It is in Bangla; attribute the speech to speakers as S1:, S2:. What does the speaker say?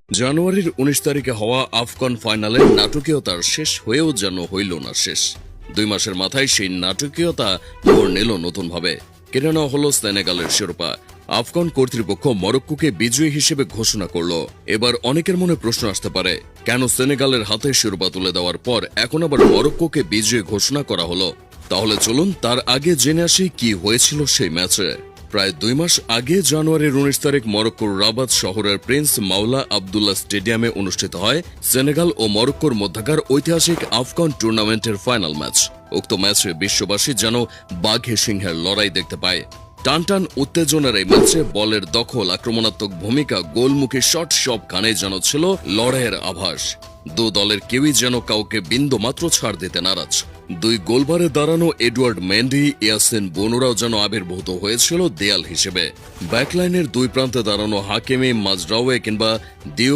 S1: জানুয়ারির ১৯ তারিখে হওয়া আফগান ফাইনালের নাটকীয়তার শেষ হয়েও যেন হইল না শেষ। ২ মাসের মাথায় সেই নাটকীয়তা মোড় নিল নতুনভাবে। কেড়ে নেওয়া হল সেনেগালের শিরোপা। আফগান কর্তৃপক্ষ মরক্কোকে বিজয়ী হিসেবে ঘোষণা করল। এবার অনেকের মনে প্রশ্ন আসতে পারে, কেন সেনেগালের হাতে শিরোপা তুলে দেওয়ার পর এখন আবার মরক্কোকে বিজয়ী ঘোষণা করা হলো? তাহলে চলুন তার আগে জেনে আসি কি হয়েছিল সেই ম্যাচে। প্রায় ২ মাস আগে জানুয়ারির ১৯ তারিখ মরক্কোর রাবাত শহরের প্রিন্স মাওলা আবদুল্লাহ স্টেডিয়ামে অনুষ্ঠিত হয় সেনেগাল ও মরক্কোর মধ্যকার ঐতিহাসিক আফগান টুর্নামেন্টের ফাইনাল ম্যাচ। উক্ত ম্যাচে বিশ্ববাসী যেন বাঘে সিংহের লড়াই দেখতে পায়। টানটান উত্তেজনার এই ম্যাচে বলের দখল, আক্রমণাত্মক ভূমিকা, গোলমুখী শট সবখানে যেন ছিল লড়াইয়ের আভাস। দু দলের কেউই যেন কাউকে বিন্দুমাত্র ছাড় দিতে নারাজ। ২ গোলবারে দাঁড়ানো এডওয়ার্ড মেন্ডি, ইয়াসিন বোনোরাও যেন আবির্ভূত হয়েছিল দেয়াল হিসেবে। ব্যাকলাইনের ২ প্রান্তে দাঁড়ানো হাকিমি, মাজরাওয়ে কিংবা দিউ